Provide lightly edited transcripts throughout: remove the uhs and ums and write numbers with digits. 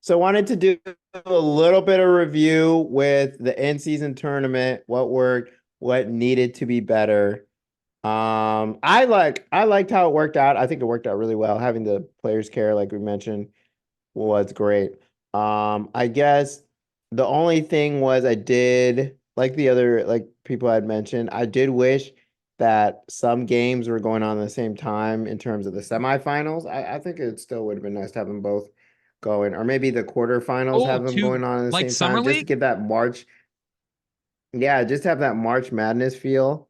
So wanted to do a little bit of review with the in-season tournament, what worked, what needed to be better. I liked how it worked out. I think it worked out really well. Having the players care, like we mentioned, was great. I guess the only thing was I did like the other like people had mentioned, I did wish that some games were going on at the same time in terms of the semifinals. I think it still would have been nice to have them both going, or maybe the quarterfinals Oh, have them to going on at the like same summer time, just to league? give that March, yeah, just have that March Madness feel,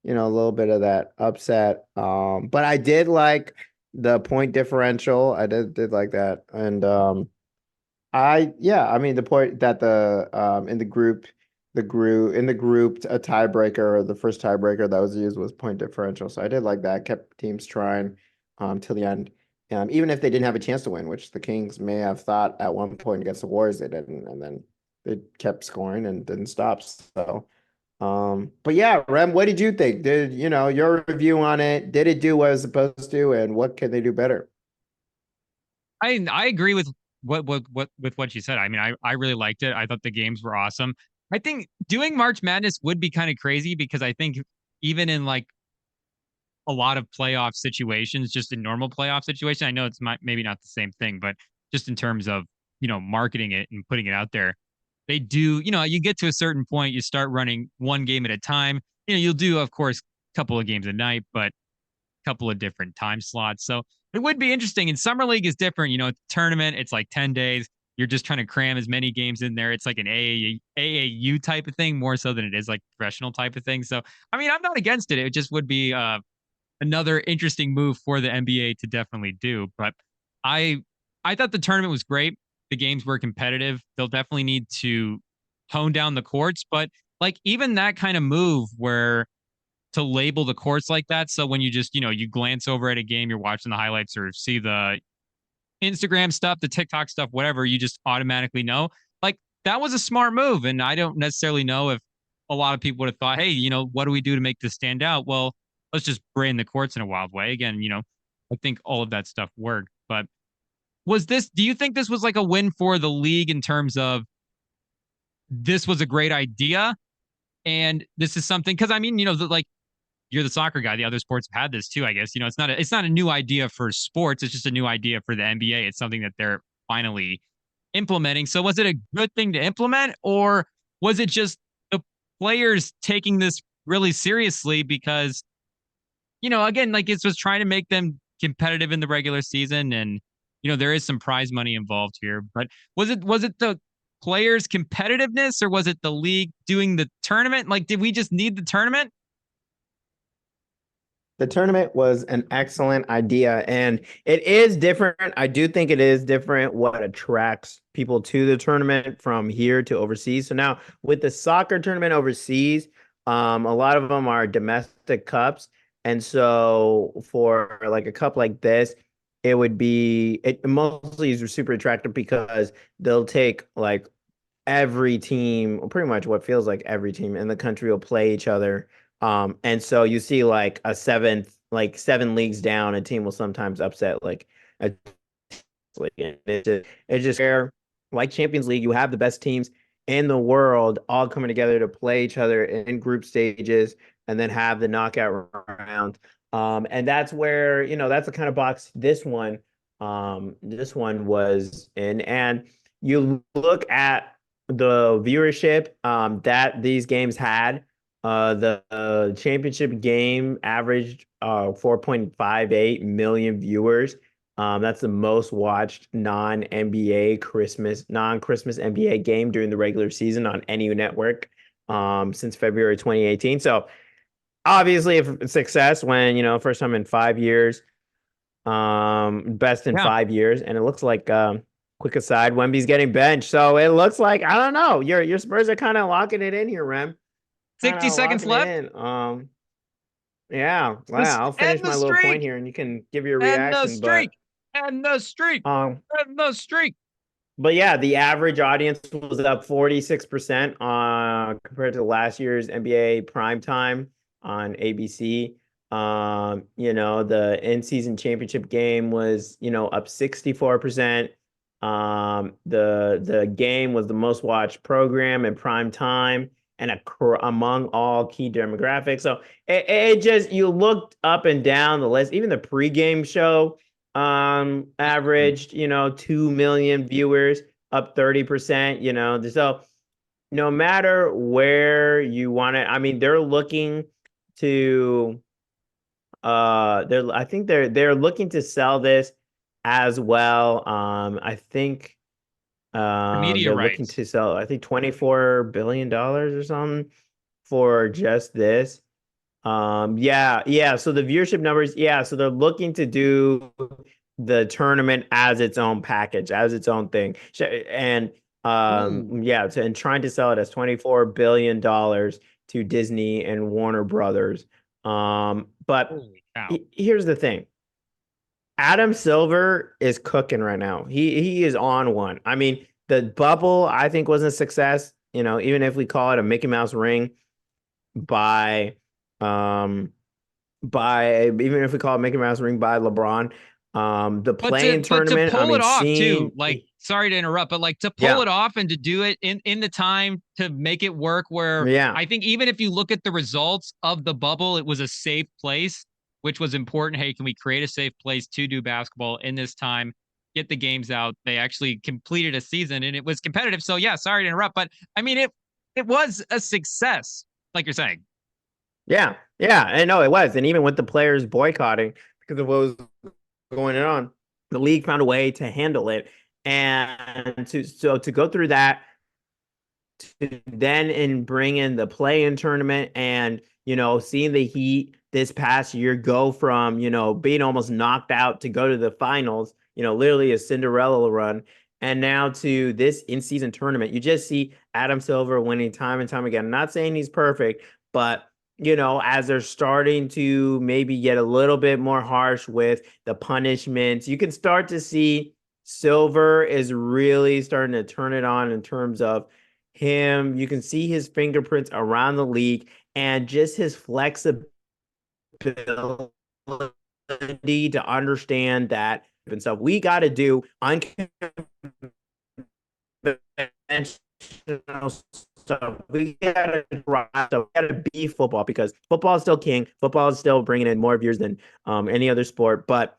a little bit of that upset. But I did like the point differential. I did like that. And I mean the point that the in the group a tiebreaker or the first tiebreaker that was used was point differential. So I did like that. Kept teams trying till the end. Even if they didn't have a chance to win, which the Kings may have thought at one point against the Warriors they didn't, and then they kept scoring and didn't stop. So but yeah, Rem, what did you think? Did your review on it? Did it do what it was supposed to, and what can they do better? I agree with what you said. I mean, I really liked it. I thought the games were awesome. I think doing March Madness would be kind of crazy because I think even in like a lot of playoff situations, just in normal playoff situations, I know maybe not the same thing, but just in terms of marketing it and putting it out there, they do. You get to a certain point, you start running one game at a time. You'll do, of course, a couple of games a night, but couple of different time slots. So it would be interesting. And Summer League is different. It's a tournament, it's like 10 days. You're just trying to cram as many games in there. It's like an AAU type of thing, more so than it is like professional type of thing. So, I mean, I'm not against it. It just would be another interesting move for the NBA to definitely do. But I I thought the tournament was great. The games were competitive. They'll definitely need to tone down the courts, but like even that kind of move where to label the courts like that. So when you just, you glance over at a game, you're watching the highlights or see the Instagram stuff, the TikTok stuff, whatever, you just automatically know. Like that was a smart move. And I don't necessarily know if a lot of people would have thought, hey, what do we do to make this stand out? Well, let's just brand the courts in a wild way. Again, I think all of that stuff worked. But do you think this was like a win for the league in terms of this was a great idea? And this is something, because I mean, like you're the soccer guy. The other sports have had this too, I guess. It's not a new idea for sports. It's just a new idea for the NBA. It's something that they're finally implementing. So was it a good thing to implement, or was it just the players taking this really seriously because again, like it was trying to make them competitive in the regular season, and there is some prize money involved here. But was it the players' competitiveness, or was it the league doing the tournament? Like, did we just need the tournament? The tournament was an excellent idea, and it is different. I do think it is different what attracts people to the tournament from here to overseas. So now with the soccer tournament overseas, a lot of them are domestic cups, and so for like a cup like this, it mostly is super attractive because they'll take like every team, or pretty much what feels like every team in the country will play each other. And so you see like like 7 leagues down, a team will sometimes upset like a league. And it's just fair. Like Champions League, you have the best teams in the world all coming together to play each other in group stages and then have the knockout round. And that's where, that's the kind of box this one was in. And you look at the viewership that these games had. The championship game averaged 4.58 million viewers. That's the most watched non-Christmas NBA game during the regular season on any network since February 2018. So obviously a success when, first time in 5 years, best in Yeah. 5 years. And it looks like quick aside, Wemby's getting benched. So it looks like, I don't know, your Spurs are kind of locking it in here, Rem. Kind 60 of seconds locking it left. in. Yeah. Wow. I'll End finish the my little point streak. here and you can give your End the reaction. streak. But End the streak. um, End the streak. but yeah, the average audience was up 46% compared to last year's NBA prime time on ABC. The in-season championship game was, up 64%. The game was the most watched program in prime time and among all key demographics. So it just you looked up and down the list. Even the pregame show averaged 2 million viewers, up 30%. So no matter where you want it, I mean, they're looking to they're I think they're looking to sell this as well. I think The media they're looking rights. to sell, I think, $24 billion or something for just this. Yeah, yeah. So the viewership numbers, yeah. So they're looking to do the tournament as its own package, as its own thing. And Ooh, yeah, and trying to sell it as $24 billion to Disney and Warner Brothers. But holy cow. here's the thing. Adam Silver is cooking right now. He is on one. I mean, the bubble I think was a success. Even if we call it a Mickey Mouse ring by um even if we call it Mickey Mouse ring by LeBron, the playing But to tournament. I pull it mean, off too, seeing like sorry to interrupt, but like to pull yeah, it off and to do it in the time to make it work where yeah, I think even if you look at the results of the bubble, it was a safe place, which was important. Hey, can we create a safe place to do basketball in this time? Get the games out. They actually completed a season and it was competitive. So yeah, sorry to interrupt, but I mean it was a success, like you're saying. yeah, yeah. And no, it was. And even with the players boycotting because of what was going on, the league found a way to handle it. And to go through that, to then and bring in the play-in tournament, and seeing the Heat this past year go from being almost knocked out to go to the finals, literally a Cinderella run, and now to this in-season tournament. You just see Adam Silver winning time and time again. I'm not saying he's perfect, but as they're starting to maybe get a little bit more harsh with the punishments, you can start to see Silver is really starting to turn it on in terms of him. You can see his fingerprints around the league and just his flexibility to understand that and stuff. We got to do unconventional stuff. We gotta drive stuff. We gotta be football because football is still king. Football is still bringing in more viewers than any other sport. But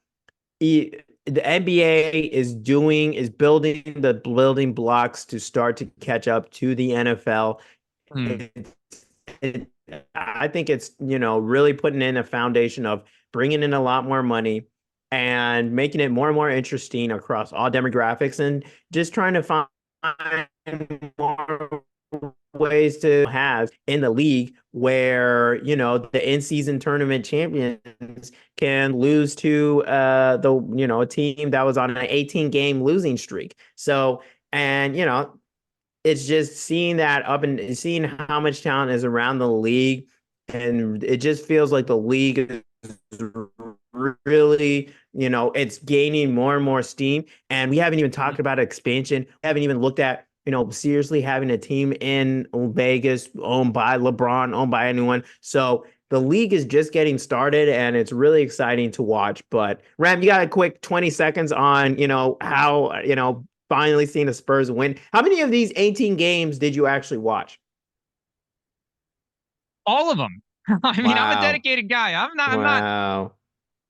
the NBA is building the building blocks to start to catch up to the NFL. Hmm. It, it, I think it's really putting in a foundation of bringing in a lot more money and making it more and more interesting across all demographics, and just trying to find more ways to have in the league where the in-season tournament champions can lose to a team that was on an 18 game losing streak. So, and it's just seeing that up and seeing how much talent is around the league, and it just feels like the league is really, it's gaining more and more steam. And we haven't even talked about expansion. We haven't even looked at, seriously having a team in Vegas owned by LeBron, owned by anyone. So the league is just getting started and it's really exciting to watch. But Ram, you got a quick 20 seconds on, how, finally seeing the Spurs win. How many of these 18 games did you actually watch? All of them. I mean, I'm a Wow. dedicated guy. I'm not Wow.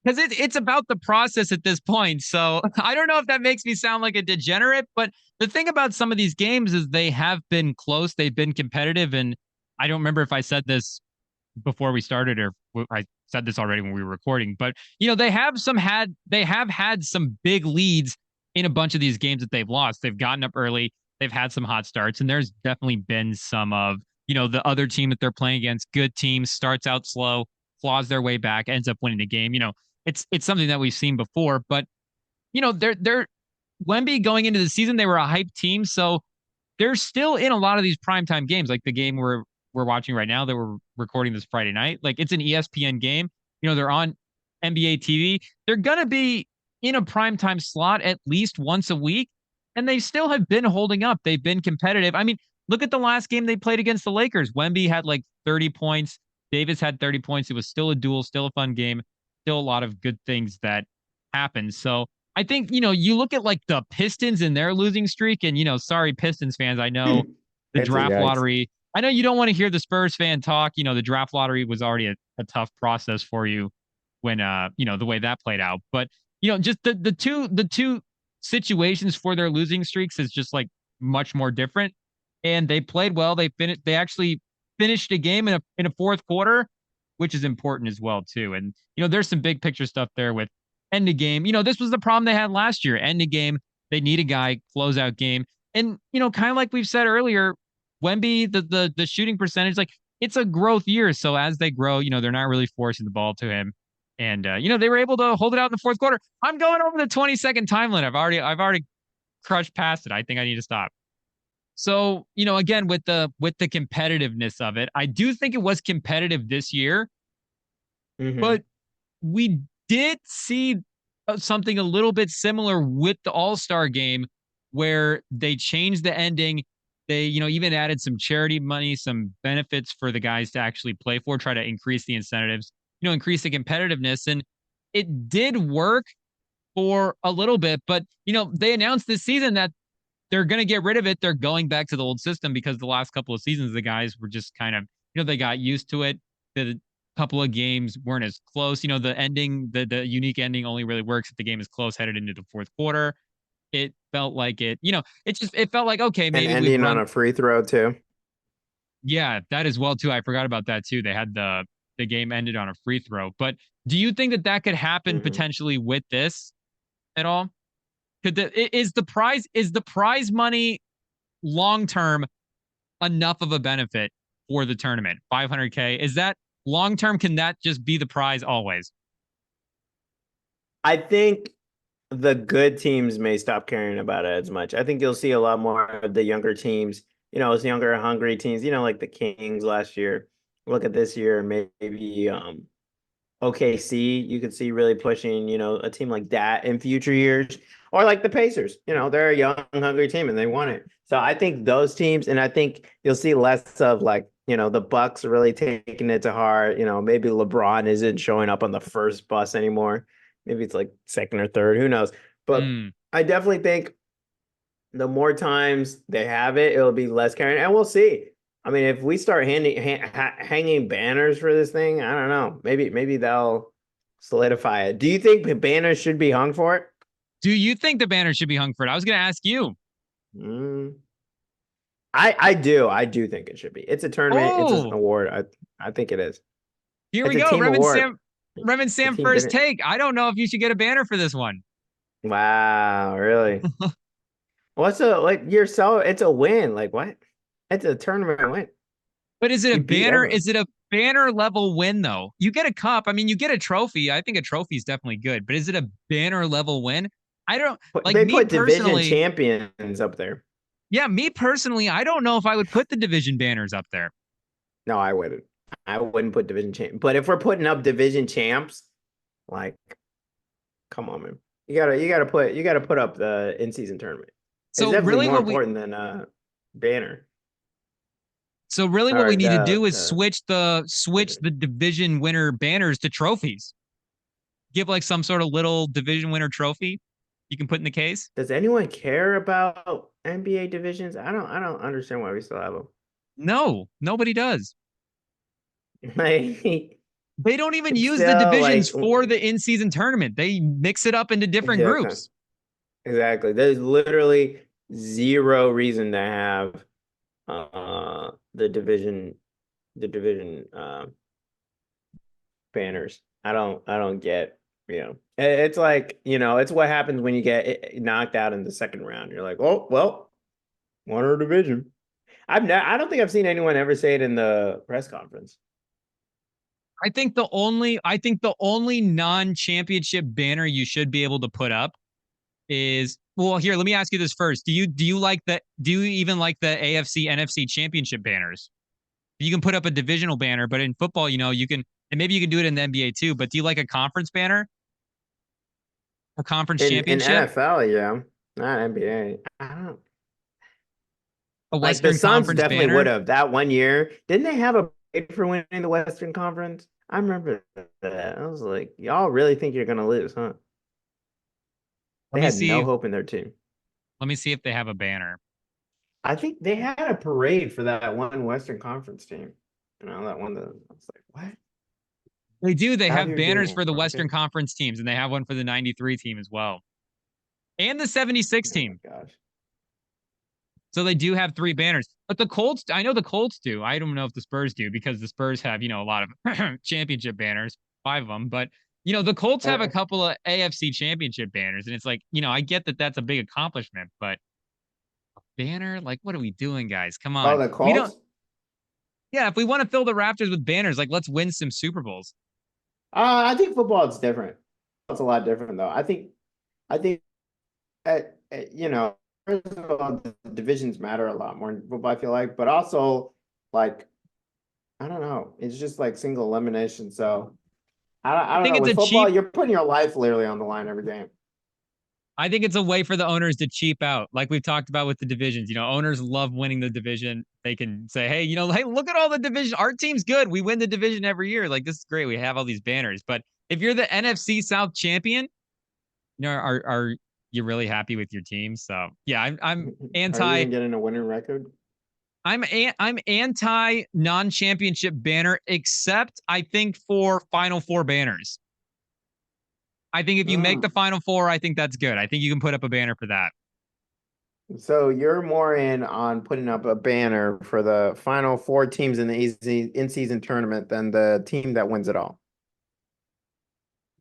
because it's about the process at this point. So I don't know if that makes me sound like a degenerate, but the thing about some of these games is they have been close, they've been competitive, and I don't remember if I said this before we started or I said this already when we were recording, but they have had some big leads in a bunch of these games that they've lost. They've gotten up early, they've had some hot starts, and there's definitely been some of the other team that they're playing against, good teams, starts out slow, claws their way back, ends up winning the game. It's something that we've seen before, but they're Wemby going into the season, they were a hype team, so they're still in a lot of these primetime games, like the game we're watching right now that we're recording this Friday night. Like it's an ESPN game. They're on NBA TV. They're gonna be in a primetime slot at least once a week, and they still have been holding up. They've been competitive. I mean, look at the last game they played against the Lakers. Wemby had like 30 points. Davis had 30 points. It was still a duel, still a fun game, still a lot of good things that happened. So I think, you look at like the Pistons and their losing streak, and, sorry, Pistons fans, I know the It's a draft yikes. lottery. I know you don't want to hear the Spurs fan talk. The draft lottery was already a tough process for you when, the way that played out. But, just the two situations for their losing streaks is just like much more different. And they played well. They actually finished a game in a fourth quarter, which is important as well, too. And, there's some big picture stuff there with end of game. This was the problem they had last year. End of game, they need a guy closeout game, and kind of like we've said earlier, Wemby, the shooting percentage, like it's a growth year. So as they grow, they're not really forcing the ball to him, and they were able to hold it out in the fourth quarter. I'm going over the 20-second time limit. I've already crushed past it. I think I need to stop. So again, with the competitiveness of it, I do think it was competitive this year, Hmm. but we did see something a little bit similar with the All-Star game where they changed the ending. They, even added some charity money, some benefits for the guys to actually play for, try to increase the incentives, increase the competitiveness. And it did work for a little bit, but, they announced this season that they're going to get rid of it. They're going back to the old system because the last couple of seasons, the guys were just kind of, they got used to it. The couple of games weren't as close. The ending, the unique ending only really works if the game is close headed into the fourth quarter. It felt like it felt like, okay, And maybe we've ending on run. a free throw too. Yeah, that as well, too. I forgot about that, too. They had the game ended on a free throw. But do you think that could happen Hmm. potentially with this at all? Is the prize money long term enough of a benefit for the tournament? 500K. Is that long term? Can that just be the prize always? I think the good teams may stop caring about it as much. I think you'll see a lot more of the younger teams, it's younger, hungry teams, like the Kings last year. Look at this year, maybe OKC, you could see really pushing, a team like that in future years. Or like the Pacers, they're a young, hungry team and they want it. So I think those teams, and I think you'll see less of like, the Bucks really taking it to heart. Maybe LeBron isn't showing up on the first bus anymore. Maybe it's like second or third, who knows? But Mm. I definitely think the more times they have it, it'll be less caring, and we'll see. I mean, if we start hanging banners for this thing, I don't know. Maybe they'll solidify it. Do you think banners should be hung for it? Do you think the banner should be hung for it? I was going to ask you. Mm, I do think it should be. It's a tournament. It's an Oh, award. I think it is. here It's we a go. team Rem and award. Sam, Rem and The Sam team first didn't. take. I don't know if you should get a banner for this one. Wow, really? What's a like? You're so. It's a win. Like what? It's a tournament win. But is it a You beat banner? everyone. Is it a banner level win though? You get a cup. I mean, you get a trophy. I think a trophy is definitely good, but is it a banner level win? I don't like They me put division personally. champions up there. Yeah, me personally, I don't know if I would put the division banners up there. No, I wouldn't. I wouldn't put division champ. But if we're putting up division champs, like, come on, man. You gotta put up the in-season tournament. It's So definitely really more what we important than banner so really what we or need to do is the switch the division winner banners to trophies. Give like some sort of little division winner trophy you can put in the case. Does anyone care about NBA divisions? I don't understand why we still have them. No, nobody does. Like They don't even it's use the still divisions like for the in-season tournament. They mix it up into different exactly. groups. Exactly. There's literally zero reason to have the division banners. I don't get, it's like, it's what happens when you get knocked out in the second round. You're like, oh, well, won our division. I don't think I've seen anyone ever say it in the press conference. I think the only non-championship banner you should be able to put up is, well, here, let me ask you this first. Do you even like the AFC NFC championship banners? You can put up a divisional banner, but in football, you can, and maybe you can do it in the NBA too, but do you like a conference banner? A conference In championship? NFL, yeah, not NBA. I don't A like the Western Suns Conference definitely would banner? have that one year. Didn't they have a parade for winning the Western Conference? I remember that. I was like, y'all really think you're gonna lose, huh? Let They me had no see. hope in their team. Let me see if they have a banner. I think they had a parade for that one Western Conference team. That one that I was like, what? They do. They Out have here doing banners it, for the Western marketing. Conference teams, and they have one for the 93 team as well, and the 76 Oh my team. gosh. So they do have three banners. But the Colts, I know the Colts do. I don't know if the Spurs do because the Spurs have, a lot of championship banners, five of them. But, the Colts have a Uh, couple of AFC championship banners. And it's like, I get that that's a big accomplishment, but banner, like, what are we doing, guys? Come oh, on. the We don't, Colts? yeah, if we want to fill the Raptors with banners, like, let's win some Super Bowls. I think football is different. It's a lot different though. I think first of all, the divisions matter a lot more in football, I feel like, but also like I don't know. It's just like single elimination. So I I don't think know. it's With a football, cheap you're putting your life literally on the line every game. I think it's a way for the owners to cheap out, like we've talked about with the divisions. Owners love winning the division. They can say, "Hey, hey, look at all the division. Our team's good. We win the division every year. Like this is great. We have all these banners." But if you're the NFC South champion, are you really happy with your team? So yeah, I'm Are you anti. even getting a winning record? I'm anti non-championship banner, except I think for Final Four banners. I think if you make the Mm. Final Four, I think that's good. I think you can put up a banner for that. So you're more in on putting up a banner for the final four teams in the in-season tournament than the team that wins it all.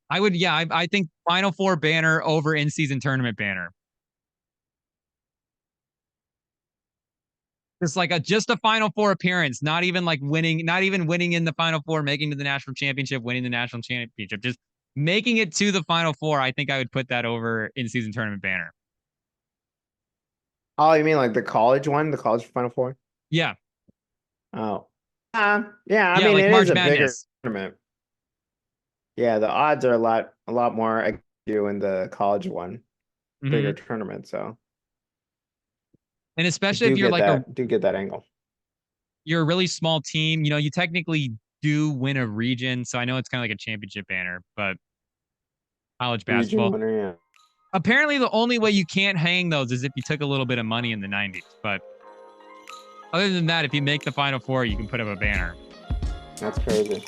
I would, yeah, I think Final Four banner over in season tournament banner. Just a Final Four appearance, not even like winning, not even winning in the Final Four, making to the national championship, winning the national championship, just making it to the Final Four. I think I would put that over in season tournament banner. Oh, you mean like the college one, the college Final Four? Yeah, Oh, yeah. I yeah, mean, like it is March a bigger Madness. tournament. Yeah, the odds are a lot more against you in the college one, bigger Hmm. tournament. So And I especially if do get that, do get that angle. you're a really small team, you technically do win a region. So I know it's kind of like a championship banner, but college Region basketball. winner, yeah. Apparently, the only way you can't hang those is if you took a little bit of money in the 90s. But other than that, if you make the Final Four, you can put up a banner. That's crazy.